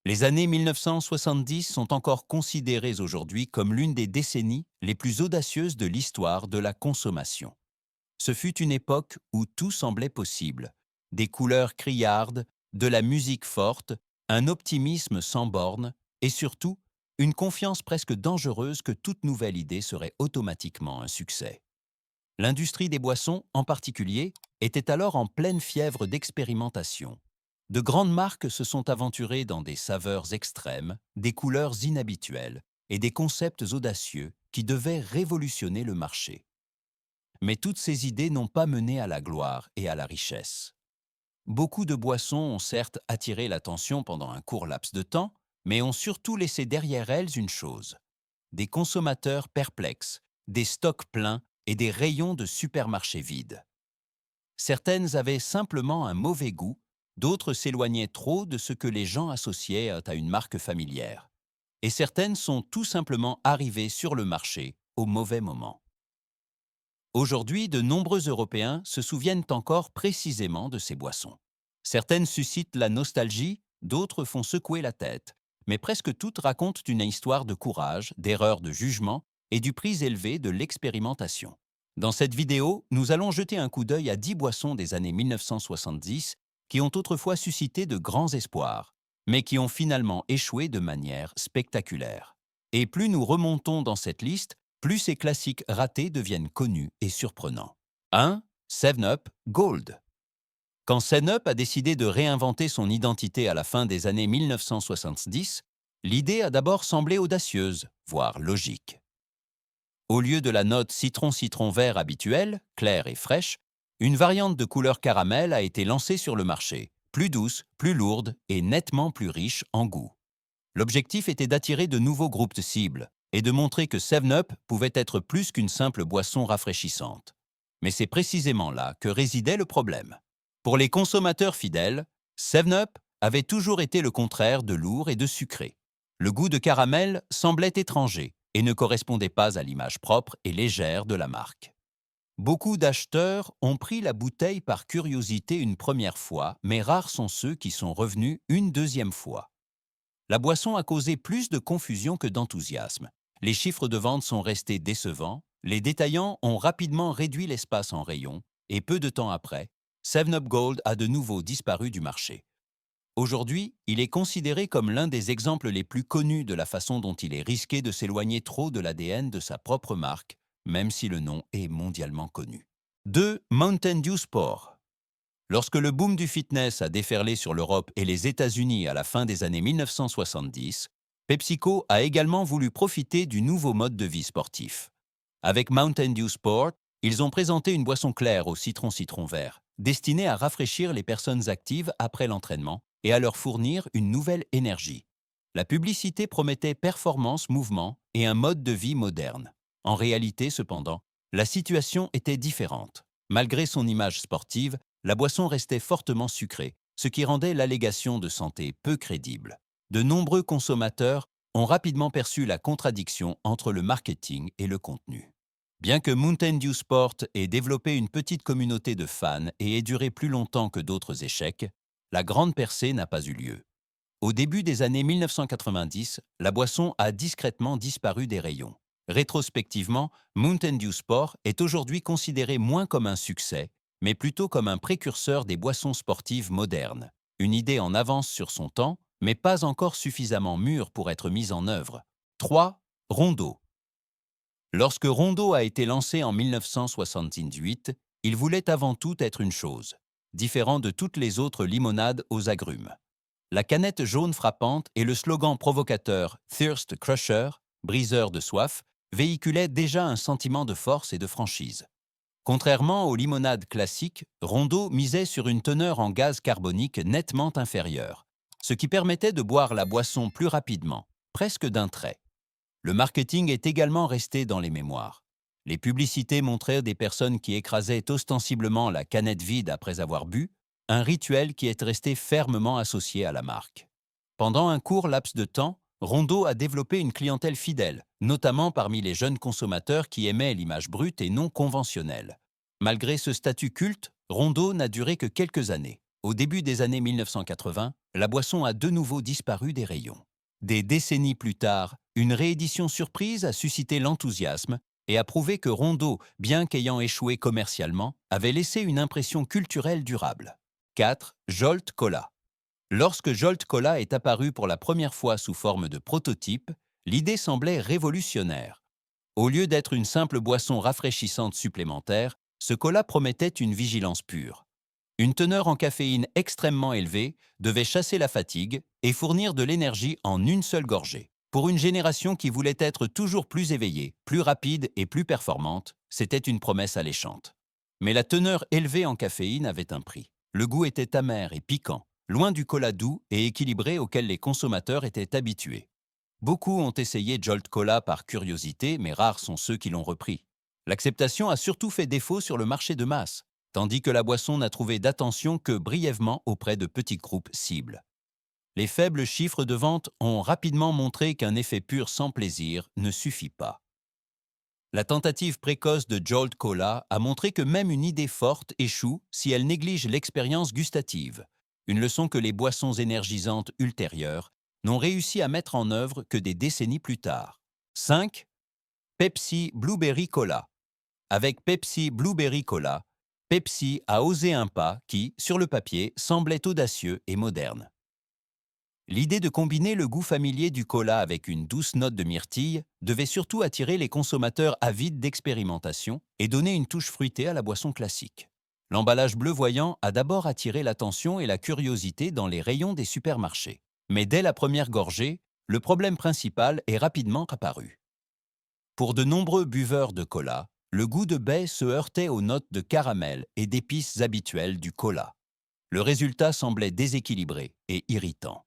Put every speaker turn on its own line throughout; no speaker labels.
Les années 1970 sont encore considérées aujourd'hui comme l'une des décennies les plus audacieuses de l'histoire de la consommation. Ce fut une époque où tout semblait possible. Des couleurs criardes, de la musique forte, un optimisme sans bornes et surtout une confiance presque dangereuse que toute nouvelle idée serait automatiquement un succès. L'industrie des boissons, en particulier, était alors en pleine fièvre d'expérimentation. De grandes marques se sont aventurées dans des saveurs extrêmes, des couleurs inhabituelles et des concepts audacieux qui devaient révolutionner le marché. Mais toutes ces idées n'ont pas mené à la gloire et à la richesse. Beaucoup de boissons ont certes attiré l'attention pendant un court laps de temps, mais ont surtout laissé derrière elles une chose: des consommateurs perplexes, des stocks pleins et des rayons de supermarchés vides. Certaines avaient simplement un mauvais goût, d'autres s'éloignaient trop de ce que les gens associaient à une marque familière. Et certaines sont tout simplement arrivées sur le marché au mauvais moment. Aujourd'hui, de nombreux Européens se souviennent encore précisément de ces boissons. Certaines suscitent la nostalgie, d'autres font secouer la tête, mais presque toutes racontent une histoire de courage, d'erreur de jugement et du prix élevé de l'expérimentation. Dans cette vidéo, nous allons jeter un coup d'œil à 10 boissons des années 1970 qui ont autrefois suscité de grands espoirs, mais qui ont finalement échoué de manière spectaculaire. Et plus nous remontons dans cette liste, plus ces classiques ratés deviennent connus et surprenants. 1. 7-Up Gold. Quand 7-Up a décidé de réinventer son identité à la fin des années 1970, l'idée a d'abord semblé audacieuse, voire logique. Au lieu de la note citron-citron vert habituelle, claire et fraîche, une variante de couleur caramel a été lancée sur le marché, plus douce, plus lourde et nettement plus riche en goût. L'objectif était d'attirer de nouveaux groupes de cibles et de montrer que 7-Up pouvait être plus qu'une simple boisson rafraîchissante. Mais c'est précisément là que résidait le problème. Pour les consommateurs fidèles, 7-Up avait toujours été le contraire de lourd et de sucré. Le goût de caramel semblait étranger et ne correspondait pas à l'image propre et légère de la marque. Beaucoup d'acheteurs ont pris la bouteille par curiosité une première fois, mais rares sont ceux qui sont revenus une deuxième fois. La boisson a causé plus de confusion que d'enthousiasme. Les chiffres de vente sont restés décevants, les détaillants ont rapidement réduit l'espace en rayon, et peu de temps après, 7-Up Gold a de nouveau disparu du marché. Aujourd'hui, il est considéré comme l'un des exemples les plus connus de la façon dont il est risqué de s'éloigner trop de l'ADN de sa propre marque, même si le nom est mondialement connu. 2. Mountain Dew Sport. Lorsque le boom du fitness a déferlé sur l'Europe et les États-Unis à la fin des années 1970, PepsiCo a également voulu profiter du nouveau mode de vie sportif. Avec Mountain Dew Sport, ils ont présenté une boisson claire au citron-citron vert, destinée à rafraîchir les personnes actives après l'entraînement et à leur fournir une nouvelle énergie. La publicité promettait performance, mouvement et un mode de vie moderne. En réalité, cependant, la situation était différente. Malgré son image sportive, la boisson restait fortement sucrée, ce qui rendait l'allégation de santé peu crédible. De nombreux consommateurs ont rapidement perçu la contradiction entre le marketing et le contenu. Bien que Mountain Dew Sport ait développé une petite communauté de fans et ait duré plus longtemps que d'autres échecs, la grande percée n'a pas eu lieu. Au début des années 1990, la boisson a discrètement disparu des rayons. Rétrospectivement, Mountain Dew Sport est aujourd'hui considéré moins comme un succès, mais plutôt comme un précurseur des boissons sportives modernes. Une idée en avance sur son temps, mais pas encore suffisamment mûre pour être mise en œuvre. 3. Rondo. Lorsque Rondo a été lancé en 1978, il voulait avant tout être une chose, différent de toutes les autres limonades aux agrumes. La canette jaune frappante et le slogan provocateur Thirst Crusher, briseur de soif, véhiculaient déjà un sentiment de force et de franchise. Contrairement aux limonades classiques, Rondo misait sur une teneur en gaz carbonique nettement inférieure, ce qui permettait de boire la boisson plus rapidement, presque d'un trait. Le marketing est également resté dans les mémoires. Les publicités montraient des personnes qui écrasaient ostensiblement la canette vide après avoir bu, un rituel qui est resté fermement associé à la marque. Pendant un court laps de temps, Rondo a développé une clientèle fidèle, notamment parmi les jeunes consommateurs qui aimaient l'image brute et non conventionnelle. Malgré ce statut culte, Rondo n'a duré que quelques années. Au début des années 1980, la boisson a de nouveau disparu des rayons. Des décennies plus tard, une réédition surprise a suscité l'enthousiasme et a prouvé que Rondo, bien qu'ayant échoué commercialement, avait laissé une impression culturelle durable. 4. Jolt Cola. Lorsque Jolt Cola est apparu pour la première fois sous forme de prototype, l'idée semblait révolutionnaire. Au lieu d'être une simple boisson rafraîchissante supplémentaire, ce cola promettait une vigilance pure. Une teneur en caféine extrêmement élevée devait chasser la fatigue et fournir de l'énergie en une seule gorgée. Pour une génération qui voulait être toujours plus éveillée, plus rapide et plus performante, c'était une promesse alléchante. Mais la teneur élevée en caféine avait un prix. Le goût était amer et piquant, loin du cola doux et équilibré auquel les consommateurs étaient habitués. Beaucoup ont essayé Jolt Cola par curiosité, mais rares sont ceux qui l'ont repris. L'acceptation a surtout fait défaut sur le marché de masse, tandis que la boisson n'a trouvé d'attention que brièvement auprès de petits groupes cibles. Les faibles chiffres de vente ont rapidement montré qu'un effet pur sans plaisir ne suffit pas. La tentative précoce de Jolt Cola a montré que même une idée forte échoue si elle néglige l'expérience gustative, une leçon que les boissons énergisantes ultérieures n'ont réussi à mettre en œuvre que des décennies plus tard. 5. Pepsi Blueberry Cola. Avec Pepsi Blueberry Cola, Pepsi a osé un pas qui, sur le papier, semblait audacieux et moderne. L'idée de combiner le goût familier du cola avec une douce note de myrtille devait surtout attirer les consommateurs avides d'expérimentation et donner une touche fruitée à la boisson classique. L'emballage bleu voyant a d'abord attiré l'attention et la curiosité dans les rayons des supermarchés. Mais dès la première gorgée, le problème principal est rapidement apparu. Pour de nombreux buveurs de cola, le goût de baie se heurtait aux notes de caramel et d'épices habituelles du cola. Le résultat semblait déséquilibré et irritant.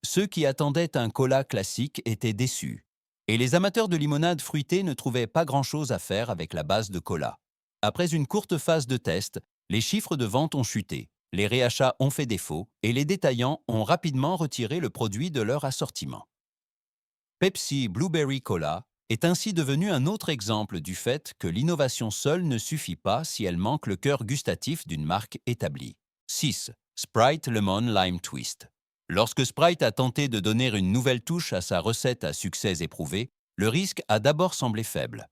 Ceux qui attendaient un cola classique étaient déçus, et les amateurs de limonade fruitée ne trouvaient pas grand-chose à faire avec la base de cola. Après une courte phase de test, les chiffres de vente ont chuté, les réachats ont fait défaut, et les détaillants ont rapidement retiré le produit de leur assortiment. Pepsi Blueberry Cola est ainsi devenu un autre exemple du fait que l'innovation seule ne suffit pas si elle manque le cœur gustatif d'une marque établie. 6. Sprite Lemon Lime Twist. Lorsque Sprite a tenté de donner une nouvelle touche à sa recette à succès éprouvé, le risque a d'abord semblé faible.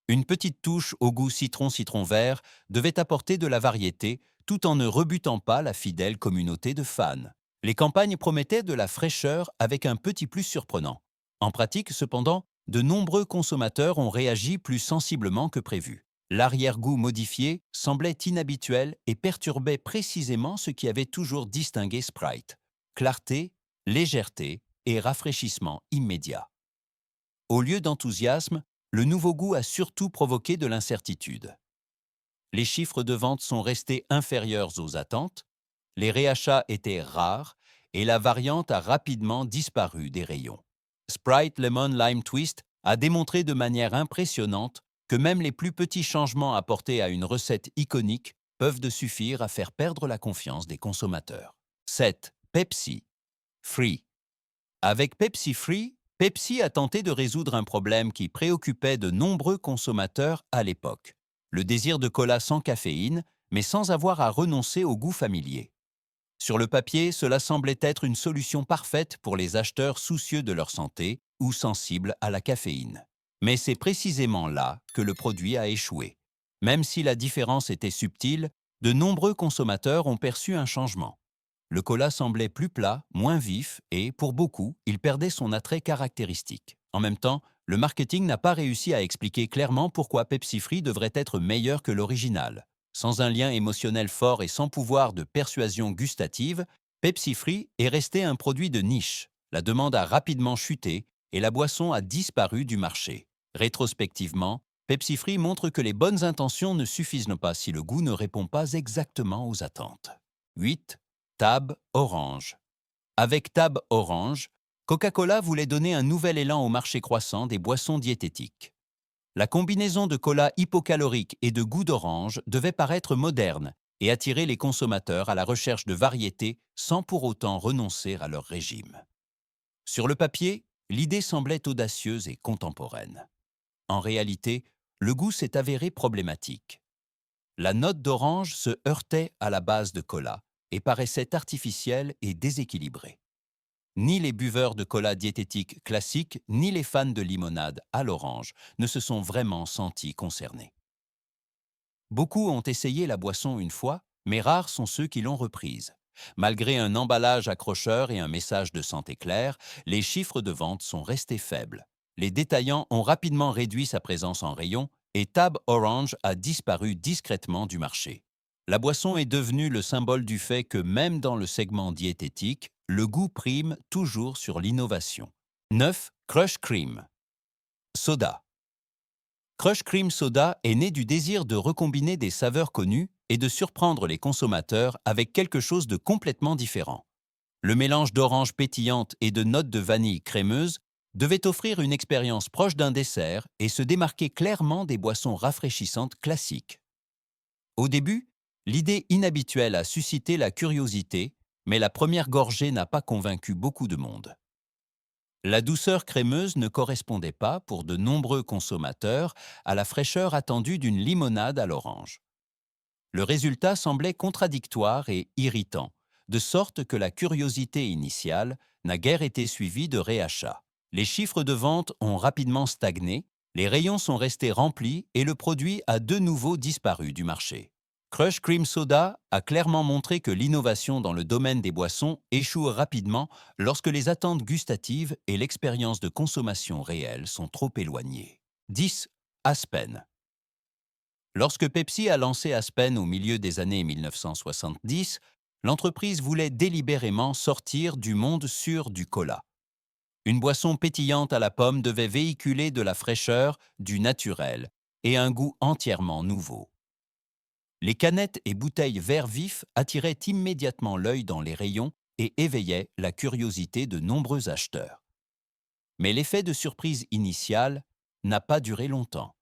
Une petite touche au goût citron-citron vert devait apporter de la variété tout en ne rebutant pas la fidèle communauté de fans. Les campagnes promettaient de la fraîcheur avec un petit plus surprenant. En pratique, cependant, de nombreux consommateurs ont réagi plus sensiblement que prévu. L'arrière-goût modifié semblait inhabituel et perturbait précisément ce qui avait toujours distingué Sprite: clarté, légèreté et rafraîchissement immédiat. Au lieu d'enthousiasme, le nouveau goût a surtout provoqué de l'incertitude. Les chiffres de vente sont restés inférieurs aux attentes, les réachats étaient rares et la variante a rapidement disparu des rayons. Sprite Lemon Lime Twist a démontré de manière impressionnante que même les plus petits changements apportés à une recette iconique peuvent suffire à faire perdre la confiance des consommateurs. 7. Pepsi Free. Avec Pepsi Free, Pepsi a tenté de résoudre un problème qui préoccupait de nombreux consommateurs à l'époque: le désir de cola sans caféine, mais sans avoir à renoncer au goût familier. Sur le papier, cela semblait être une solution parfaite pour les acheteurs soucieux de leur santé ou sensibles à la caféine. Mais c'est précisément là que le produit a échoué. Même si la différence était subtile, de nombreux consommateurs ont perçu un changement. Le cola semblait plus plat, moins vif et, pour beaucoup, il perdait son attrait caractéristique. En même temps, le marketing n'a pas réussi à expliquer clairement pourquoi Pepsi Free devrait être meilleur que l'original. Sans un lien émotionnel fort et sans pouvoir de persuasion gustative, Pepsi Free est resté un produit de niche. La demande a rapidement chuté et la boisson a disparu du marché. Rétrospectivement, Pepsi Free montre que les bonnes intentions ne suffisent pas si le goût ne répond pas exactement aux attentes. 8. Tab Orange. Avec Tab Orange, Coca-Cola voulait donner un nouvel élan au marché croissant des boissons diététiques. La combinaison de cola hypocalorique et de goût d'orange devait paraître moderne et attirer les consommateurs à la recherche de variété sans pour autant renoncer à leur régime. Sur le papier, l'idée semblait audacieuse et contemporaine. En réalité, le goût s'est avéré problématique. La note d'orange se heurtait à la base de cola et paraissaient artificielles et déséquilibrées. Ni les buveurs de cola diététique classique, ni les fans de limonade à l'orange ne se sont vraiment sentis concernés. Beaucoup ont essayé la boisson une fois, mais rares sont ceux qui l'ont reprise. Malgré un emballage accrocheur et un message de santé clair, les chiffres de vente sont restés faibles. Les détaillants ont rapidement réduit sa présence en rayon et Tab Orange a disparu discrètement du marché. La boisson est devenue le symbole du fait que même dans le segment diététique, le goût prime toujours sur l'innovation. 9. Crush Cream Soda. Crush Cream Soda est né du désir de recombiner des saveurs connues et de surprendre les consommateurs avec quelque chose de complètement différent. Le mélange d'orange pétillante et de notes de vanille crémeuse devait offrir une expérience proche d'un dessert et se démarquer clairement des boissons rafraîchissantes classiques. Au début, l'idée inhabituelle a suscité la curiosité, mais la première gorgée n'a pas convaincu beaucoup de monde. La douceur crémeuse ne correspondait pas, pour de nombreux consommateurs, à la fraîcheur attendue d'une limonade à l'orange. Le résultat semblait contradictoire et irritant, de sorte que la curiosité initiale n'a guère été suivie de réachats. Les chiffres de vente ont rapidement stagné, les rayons sont restés remplis et le produit a de nouveau disparu du marché. Crush Cream Soda a clairement montré que l'innovation dans le domaine des boissons échoue rapidement lorsque les attentes gustatives et l'expérience de consommation réelle sont trop éloignées. 10. Aspen. Lorsque Pepsi a lancé Aspen au milieu des années 1970, l'entreprise voulait délibérément sortir du monde sûr du cola. Une boisson pétillante à la pomme devait véhiculer de la fraîcheur, du naturel et un goût entièrement nouveau. Les canettes et bouteilles vert vif attiraient immédiatement l'œil dans les rayons et éveillaient la curiosité de nombreux acheteurs. Mais l'effet de surprise initial n'a pas duré longtemps.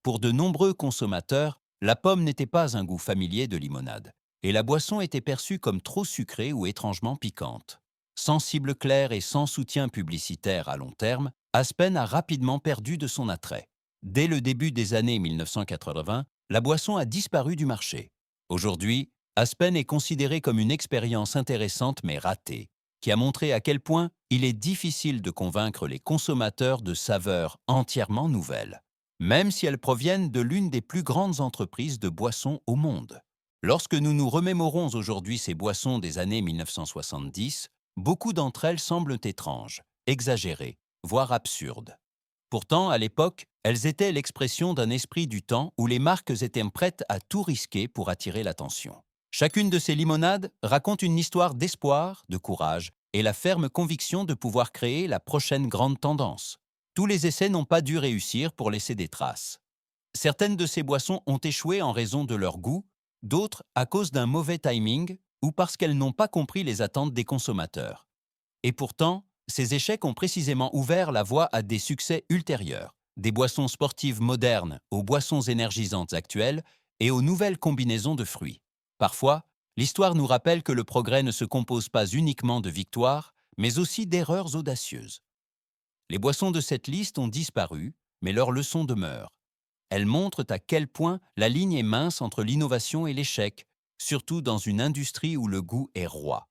Pour de nombreux consommateurs, la pomme n'était pas un goût familier de limonade, et la boisson était perçue comme trop sucrée ou étrangement piquante. Sans cible claire et sans soutien publicitaire à long terme, Aspen a rapidement perdu de son attrait. Dès le début des années 1980, la boisson a disparu du marché. Aujourd'hui, Aspen est considéré comme une expérience intéressante mais ratée, qui a montré à quel point il est difficile de convaincre les consommateurs de saveurs entièrement nouvelles, même si elles proviennent de l'une des plus grandes entreprises de boissons au monde. Lorsque nous nous remémorons aujourd'hui ces boissons des années 1970, beaucoup d'entre elles semblent étranges, exagérées, voire absurdes. Pourtant, à l'époque, elles étaient l'expression d'un esprit du temps où les marques étaient prêtes à tout risquer pour attirer l'attention. Chacune de ces limonades raconte une histoire d'espoir, de courage et la ferme conviction de pouvoir créer la prochaine grande tendance. Tous les essais n'ont pas dû réussir pour laisser des traces. Certaines de ces boissons ont échoué en raison de leur goût, d'autres à cause d'un mauvais timing ou parce qu'elles n'ont pas compris les attentes des consommateurs. Et pourtant, ces échecs ont précisément ouvert la voie à des succès ultérieurs, des boissons sportives modernes aux boissons énergisantes actuelles et aux nouvelles combinaisons de fruits. Parfois, l'histoire nous rappelle que le progrès ne se compose pas uniquement de victoires, mais aussi d'erreurs audacieuses. Les boissons de cette liste ont disparu, mais leurs leçons demeurent. Elles montrent à quel point la ligne est mince entre l'innovation et l'échec, surtout dans une industrie où le goût est roi.